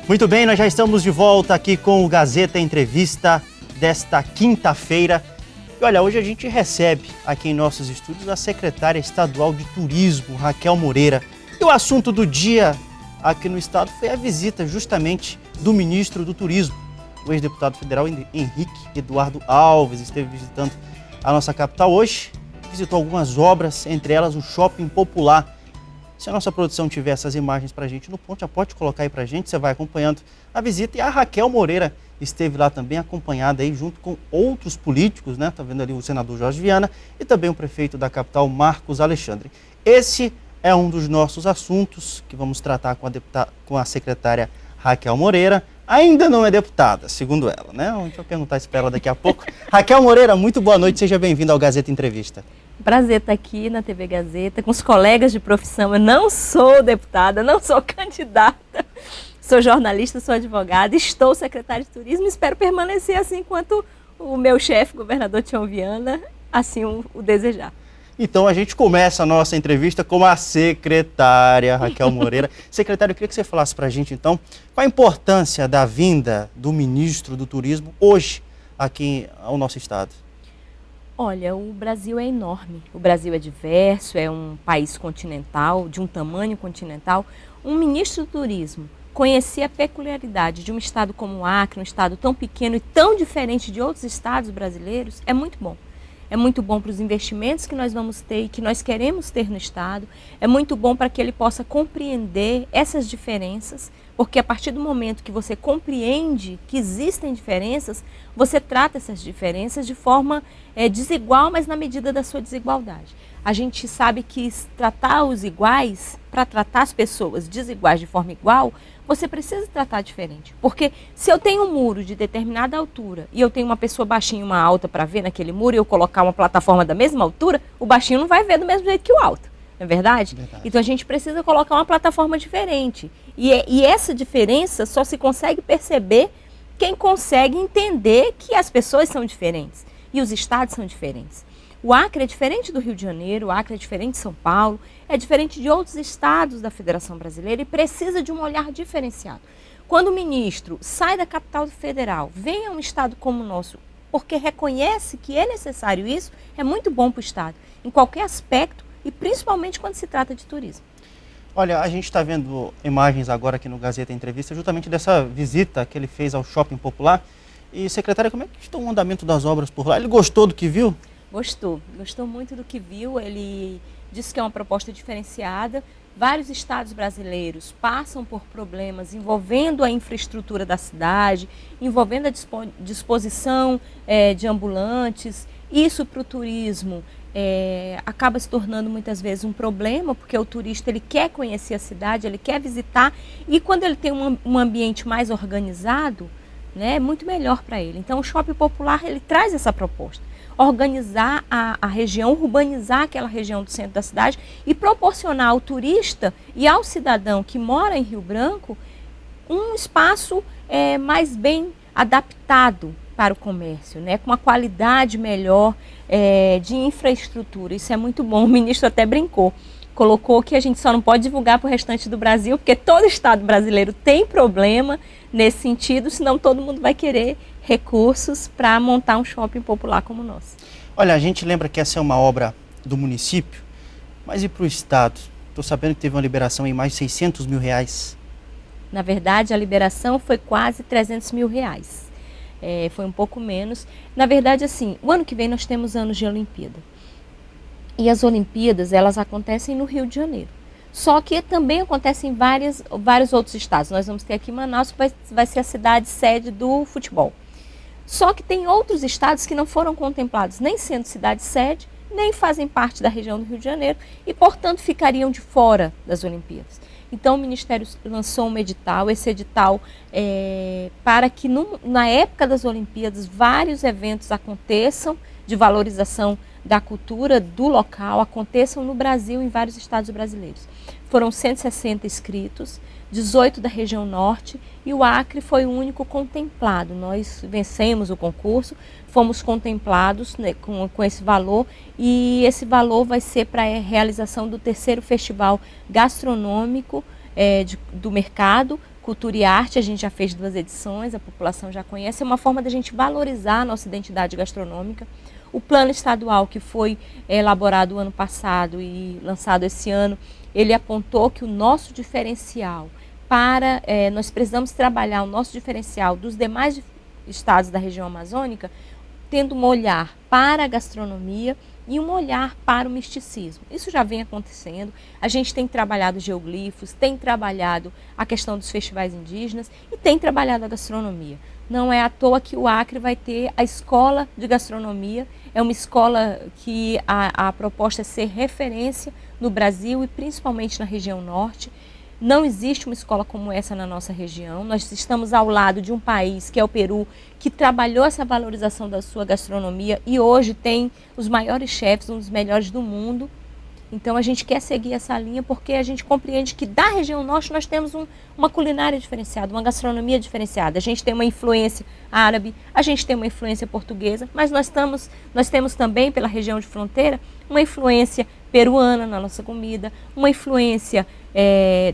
Muito bem, nós já estamos de volta aqui com o Gazeta Entrevista desta quinta-feira. E olha, hoje a gente recebe aqui em nossos estúdios a secretária estadual de Turismo, Raquel Moreira. E o assunto do dia aqui no estado foi a visita justamente do ministro do Turismo, o ex-deputado federal Henrique Eduardo Alves. Esteve visitando a nossa capital hoje, visitou algumas obras, entre elas o Shopping Popular. Se a nossa produção tiver essas imagens para a gente no ponto, já pode colocar aí para a gente, você vai acompanhando a visita. E a Raquel Moreira esteve lá também, acompanhada aí junto com outros políticos, né? Tá vendo ali o senador Jorge Viana e também o prefeito da capital, Marcos Alexandre. Esse é um dos nossos assuntos que vamos tratar com a secretária Raquel Moreira. Ainda não é deputada, segundo ela, né? A gente vai perguntar isso para ela daqui a pouco. Raquel Moreira, muito boa noite, seja bem-vinda ao Gazeta Entrevista. Prazer estar aqui na TV Gazeta com os colegas de profissão. Eu não sou deputada, não sou candidata, sou jornalista, sou advogada, estou secretária de Turismo e espero permanecer assim enquanto o meu chefe, governador Tião Viana, assim o desejar. Então a gente começa a nossa entrevista com a secretária Raquel Moreira. Secretária, eu queria que você falasse para a gente então qual a importância da vinda do ministro do Turismo hoje aqui ao nosso estado. Olha, o Brasil é enorme, o Brasil é diverso, é um país continental, de um tamanho continental. Um ministro do Turismo conhecer a peculiaridade de um estado como o Acre, um estado tão pequeno e tão diferente de outros estados brasileiros, é muito bom. É muito bom para os investimentos que nós vamos ter e que nós queremos ter no estado. É muito bom para que ele possa compreender essas diferenças, porque a partir do momento que você compreende que existem diferenças, você trata essas diferenças de forma desigual, mas na medida da sua desigualdade. A gente sabe que tratar os iguais, para tratar as pessoas desiguais de forma igual, você precisa tratar diferente. Porque se eu tenho um muro de determinada altura e eu tenho uma pessoa baixinha e uma alta para ver naquele muro e eu colocar uma plataforma da mesma altura, o baixinho não vai ver do mesmo jeito que o alto. Não é verdade? Verdade. Então a gente precisa colocar uma plataforma diferente. E essa diferença só se consegue perceber quem consegue entender que as pessoas são diferentes e os estados são diferentes. O Acre é diferente do Rio de Janeiro, o Acre é diferente de São Paulo, é diferente de outros estados da Federação Brasileira e precisa de um olhar diferenciado. Quando o ministro sai da capital federal, vem a um estado como o nosso, porque reconhece que é necessário isso, é muito bom para o estado, em qualquer aspecto e principalmente quando se trata de turismo. Olha, a gente está vendo imagens agora aqui no Gazeta Entrevista, justamente dessa visita que ele fez ao Shopping Popular. E, secretária, como é que está o andamento das obras por lá? Ele gostou do que viu? Gostou muito do que viu. Ele disse que é uma proposta diferenciada. Vários estados brasileiros passam por problemas envolvendo a infraestrutura da cidade, envolvendo a disposição de ambulantes. Isso para o turismo acaba se tornando muitas vezes um problema, porque o turista ele quer conhecer a cidade, ele quer visitar, e quando ele tem um ambiente mais organizado, né, é muito melhor para ele. Então o Shopping Popular ele traz essa proposta. Organizar a região, urbanizar aquela região do centro da cidade e proporcionar ao turista e ao cidadão que mora em Rio Branco um espaço mais bem adaptado para o comércio, né? Com uma qualidade melhor de infraestrutura. Isso é muito bom. O ministro até brincou, colocou que a gente só não pode divulgar para o restante do Brasil, porque todo estado brasileiro tem problema nesse sentido, senão todo mundo vai querer recursos para montar um shopping popular como o nosso. Olha, a gente lembra que essa é uma obra do município, mas e para o estado? Estou sabendo que teve uma liberação em mais de 600 mil reais. Na verdade, a liberação foi quase 300 mil reais. Foi um pouco menos. Na verdade, assim, o ano que vem nós temos anos de Olimpíada. E as Olimpíadas, elas acontecem no Rio de Janeiro. Só que também acontecem em vários outros estados. Nós vamos ter aqui Manaus, que vai ser a cidade sede do futebol. Só que tem outros estados que não foram contemplados, nem sendo cidade sede, nem fazem parte da região do Rio de Janeiro e, portanto, ficariam de fora das Olimpíadas. Então, o Ministério lançou um edital, esse edital para que na época das Olimpíadas vários eventos aconteçam de valorização da cultura do local, aconteçam no Brasil, em vários estados brasileiros. Foram 160 inscritos, 18 da região norte, e o Acre foi o único contemplado. Nós vencemos o concurso, fomos contemplados, né, com esse valor, e esse valor vai ser para a realização do terceiro festival gastronômico do mercado, Cultura e Arte, a gente já fez 2 edições, a população já conhece, é uma forma da gente valorizar a nossa identidade gastronômica. O plano estadual que foi elaborado o ano passado e lançado esse ano, ele apontou que o nosso diferencial nós precisamos trabalhar o nosso diferencial dos demais estados da região amazônica, tendo um olhar para a gastronomia e um olhar para o misticismo. Isso já vem acontecendo, a gente tem trabalhado geoglifos, tem trabalhado a questão dos festivais indígenas e tem trabalhado a gastronomia. Não é à toa que o Acre vai ter a escola de gastronomia, é uma escola que a proposta é ser referência no Brasil e principalmente na região norte. Não existe uma escola como essa na nossa região. Nós estamos ao lado de um país, que é o Peru, que trabalhou essa valorização da sua gastronomia e hoje tem os maiores chefes, um dos melhores do mundo. Então a gente quer seguir essa linha porque a gente compreende que da região norte nós temos uma culinária diferenciada, uma gastronomia diferenciada. A gente tem uma influência árabe, a gente tem uma influência portuguesa, mas nós temos também pela região de fronteira uma influência peruana na nossa comida, uma influência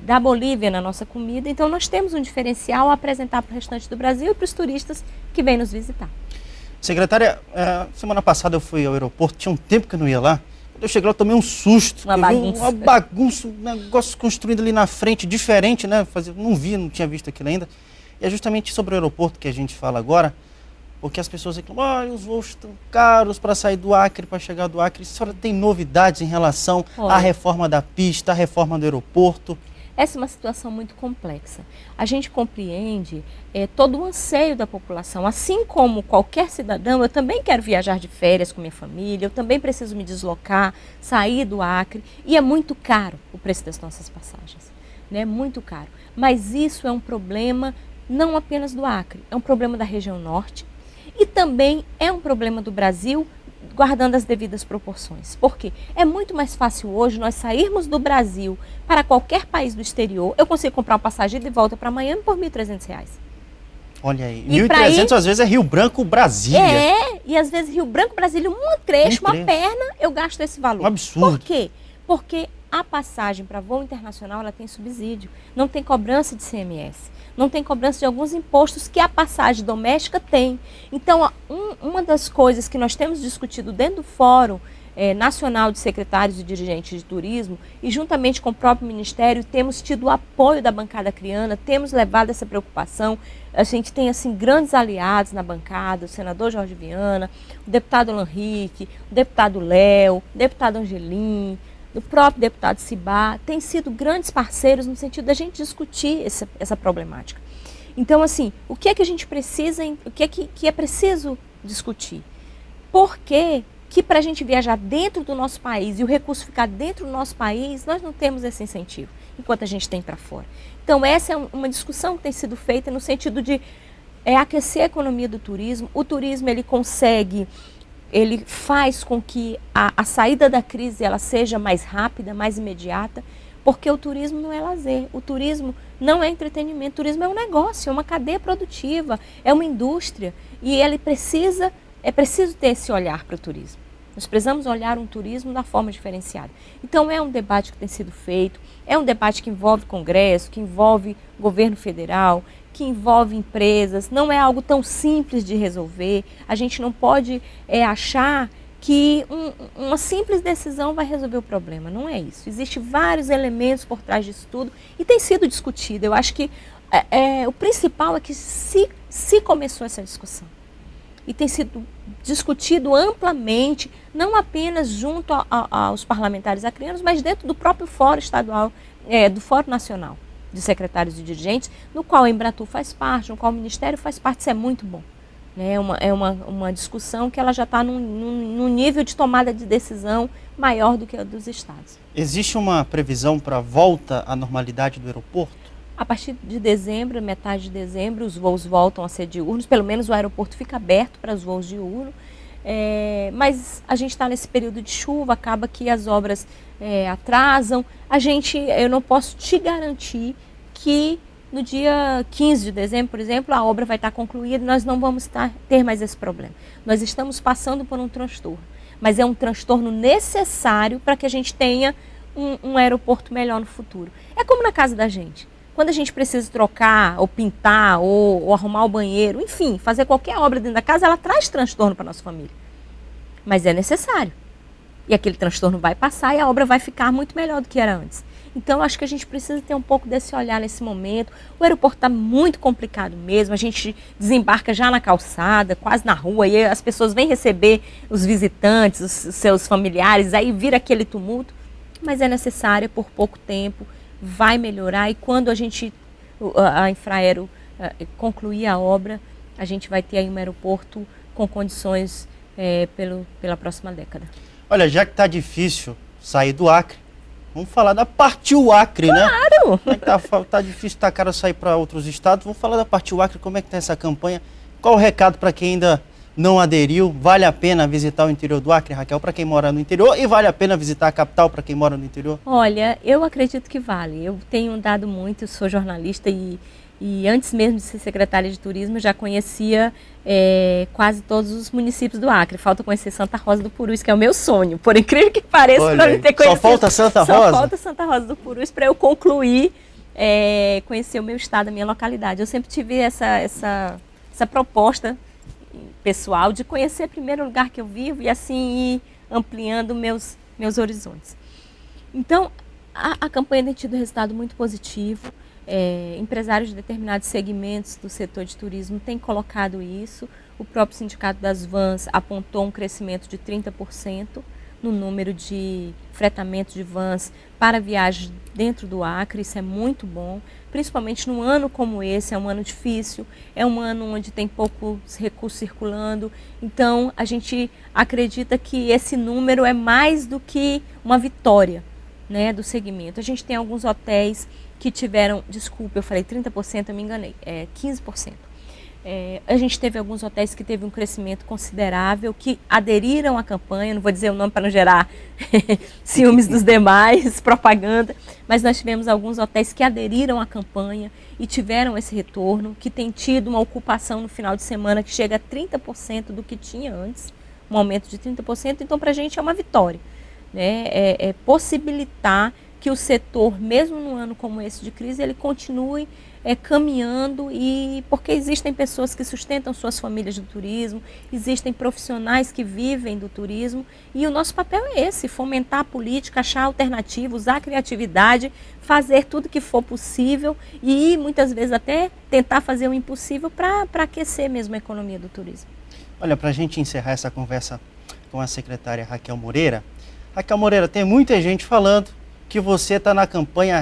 da Bolívia na nossa comida. Então nós temos um diferencial a apresentar para o restante do Brasil e para os turistas que vêm nos visitar. Secretária, semana passada eu fui ao aeroporto, tinha um tempo que eu não ia lá. Quando eu cheguei lá, eu tomei um susto. Uma bagunça, um negócio construído ali na frente, diferente, né? Não tinha visto aquilo ainda. E é justamente sobre o aeroporto que a gente fala agora, porque as pessoas reclamam, os voos estão caros para sair do Acre, para chegar do Acre. A senhora tem novidades em relação à reforma da pista, à reforma do aeroporto? Essa é uma situação muito complexa. A gente compreende todo o anseio da população. Assim como qualquer cidadão, eu também quero viajar de férias com minha família, eu também preciso me deslocar, sair do Acre. E é muito caro o preço das nossas passagens. Né? Muito caro. Mas isso é um problema não apenas do Acre, é um problema da região norte e também é um problema do Brasil, guardando as devidas proporções. Por quê? É muito mais fácil hoje nós sairmos do Brasil para qualquer país do exterior. Eu consigo comprar uma passagem de volta para Miami por R$ 1.300. Olha aí, 1.300 às vezes é Rio Branco, Brasília. E às vezes Rio Branco, Brasília, um trecho, uma perna, eu gasto esse valor. Um absurdo. Por quê? Porque a passagem para voo internacional, ela tem subsídio, não tem cobrança de CMS, não tem cobrança de alguns impostos que a passagem doméstica tem. Então, uma das coisas que nós temos discutido dentro do Fórum Nacional de Secretários e Dirigentes de Turismo, e juntamente com o próprio Ministério, temos tido o apoio da bancada acreana, temos levado essa preocupação. A gente tem assim grandes aliados na bancada, o senador Jorge Viana, o deputado Alan Henrique, o deputado Léo, o deputado Angelim, do próprio deputado Cibá, têm sido grandes parceiros no sentido da gente discutir essa problemática. Então, assim, o que é que a gente precisa, o que é preciso discutir? Por que para a gente viajar dentro do nosso país e o recurso ficar dentro do nosso país, nós não temos esse incentivo, enquanto a gente tem para fora? Então, essa é uma discussão que tem sido feita no sentido de aquecer a economia do turismo. O turismo, ele faz com que a saída da crise ela seja mais rápida, mais imediata, porque o turismo não é lazer, o turismo não é entretenimento, o turismo é um negócio, é uma cadeia produtiva, é uma indústria e é preciso ter esse olhar para o turismo. Nós precisamos olhar um turismo da forma diferenciada. Então é um debate que tem sido feito, é um debate que envolve Congresso, que envolve governo federal, que envolve empresas, não é algo tão simples de resolver. A gente não pode achar que uma simples decisão vai resolver o problema, não é isso. Existem vários elementos por trás disso tudo e tem sido discutido. Eu acho que o principal é que se começou essa discussão e tem sido discutido amplamente, não apenas junto aos parlamentares acreanos, mas dentro do próprio Fórum Estadual, do Fórum Nacional de Secretários e Dirigentes, no qual a Embratur faz parte, no qual o Ministério faz parte. Isso é muito bom. Né? É uma discussão que ela já está num nível de tomada de decisão maior do que a dos estados. Existe uma previsão para a volta à normalidade do aeroporto? A partir de dezembro, metade de dezembro, os voos voltam a ser diurnos, pelo menos o aeroporto fica aberto para os voos diurnos, mas a gente está nesse período de chuva, acaba que as obras atrasam. Eu não posso te garantir que no dia 15 de dezembro, por exemplo, a obra vai estar concluída e nós não vamos ter mais esse problema. Nós estamos passando por um transtorno, mas é um transtorno necessário para que a gente tenha um aeroporto melhor no futuro. É como na casa da gente. Quando a gente precisa trocar, ou pintar, ou arrumar o banheiro, enfim, fazer qualquer obra dentro da casa, ela traz transtorno para a nossa família. Mas é necessário. E aquele transtorno vai passar e a obra vai ficar muito melhor do que era antes. Então, acho que a gente precisa ter um pouco desse olhar nesse momento. O aeroporto está muito complicado mesmo. A gente desembarca já na calçada, quase na rua, e as pessoas vêm receber os visitantes, os seus familiares, aí vira aquele tumulto. Mas é necessário por pouco tempo, vai melhorar. E quando a Infraero concluir a obra, a gente vai ter aí um aeroporto com condições pela próxima década. Olha, já que está difícil sair do Acre, vamos falar da Partiu Acre, né? Claro! Tá difícil, tá caro sair para outros estados. Vamos falar da Partiu Acre, como é que tá essa campanha? Qual o recado para quem ainda não aderiu? Vale a pena visitar o interior do Acre, Raquel, para quem mora no interior? E vale a pena visitar a capital para quem mora no interior? Olha, eu acredito que vale. Eu tenho andado muito, eu sou jornalista e antes mesmo de ser secretária de turismo, eu já conhecia quase todos os municípios do Acre. Falta conhecer Santa Rosa do Purus, que é o meu sonho. Por incrível que pareça, para não ter conhecido. Só falta Santa Rosa? Só falta Santa Rosa do Purus para eu concluir, conhecer o meu estado, a minha localidade. Eu sempre tive essa proposta pessoal de conhecer primeiro o lugar que eu vivo e assim ir ampliando meus horizontes. Então, a campanha tem tido resultado muito positivo. Empresários de determinados segmentos do setor de turismo têm colocado isso. O próprio Sindicato das Vans apontou um crescimento de 30% no número de fretamentos de vans para viagens dentro do Acre. Isso é muito bom, principalmente num ano como esse. É um ano difícil, é um ano onde tem poucos recursos circulando. Então, a gente acredita que esse número é mais do que uma vitória, né, do segmento. A gente tem alguns hotéis que tiveram, desculpa, eu falei 30%, eu me enganei, 15%. A gente teve alguns hotéis que teve um crescimento considerável, que aderiram à campanha, não vou dizer o nome para não gerar ciúmes dos demais, propaganda, mas nós tivemos alguns hotéis que aderiram à campanha e tiveram esse retorno, que tem tido uma ocupação no final de semana que chega a 30% do que tinha antes, um aumento de 30%, então para a gente é uma vitória, né? Possibilitar que o setor, mesmo num ano como esse de crise, ele continue caminhando, e porque existem pessoas que sustentam suas famílias do turismo, existem profissionais que vivem do turismo, e o nosso papel é esse, fomentar a política, achar alternativas, usar a criatividade, fazer tudo que for possível e muitas vezes até tentar fazer o impossível para aquecer mesmo a economia do turismo. Olha, para a gente encerrar essa conversa com a secretária Raquel Moreira, tem muita gente falando que você está na campanha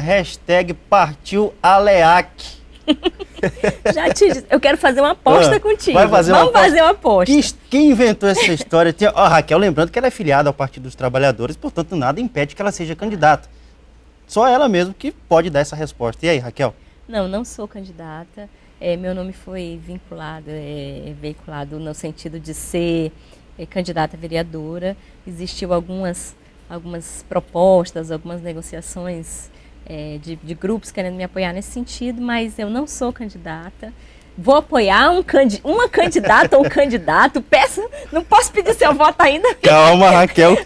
#PartiuAleac. Já te disse, eu quero fazer uma aposta contigo. Vamos fazer uma aposta. Quem inventou essa história? A Raquel, lembrando que ela é filiada ao Partido dos Trabalhadores, portanto nada impede que ela seja candidata. Só ela mesmo que pode dar essa resposta. E aí, Raquel? Não sou candidata. Meu nome foi veiculado no sentido de ser candidata a vereadora. Existiu algumas propostas, algumas negociações de grupos querendo me apoiar nesse sentido, mas eu não sou candidata. Vou apoiar uma candidata ou um candidato. Não posso pedir seu voto ainda. Calma, Raquel.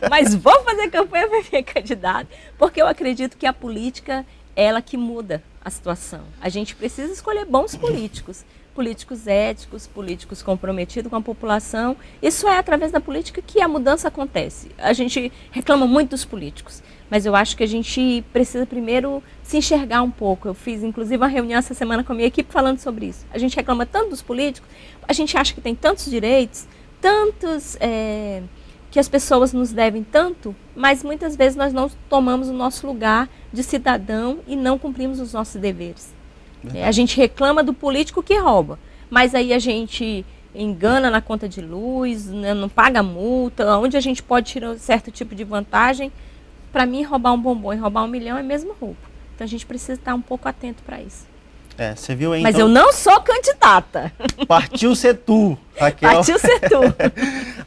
Mas vou fazer campanha para ser candidata, porque eu acredito que a política é ela que muda a situação. A gente precisa escolher bons políticos éticos, políticos comprometidos com a população. Isso é através da política que a mudança acontece. A gente reclama muito dos políticos, mas eu acho que a gente precisa primeiro se enxergar um pouco. Eu fiz inclusive uma reunião essa semana com a minha equipe falando sobre isso. A gente reclama tanto dos políticos, a gente acha que tem tantos direitos, que as pessoas nos devem tanto, mas muitas vezes nós não tomamos o nosso lugar de cidadão e não cumprimos os nossos deveres. A gente reclama do político que rouba, mas aí a gente engana na conta de luz, né, não paga multa, onde a gente pode tirar um certo tipo de vantagem. Para mim, roubar um bombom e roubar 1 milhão é mesmo roubo. Então a gente precisa estar um pouco atento para isso. Você viu aí, mas então... eu não sou candidata. Partiu ser tu, Raquel. Partiu ser tu.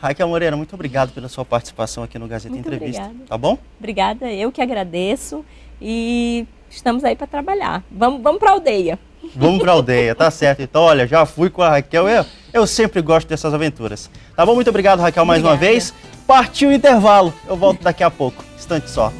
Raquel Moreira, muito obrigado pela sua participação aqui no Gazeta Entrevista. Obrigada. Tá bom? Obrigada, eu que agradeço e estamos aí para trabalhar. Vamos para a aldeia. Vamos para a aldeia, tá certo. Então, olha, já fui com a Raquel, eu sempre gosto dessas aventuras. Tá bom? Muito obrigado, Raquel, mais uma vez. Partiu o intervalo, eu volto daqui a pouco, instante só.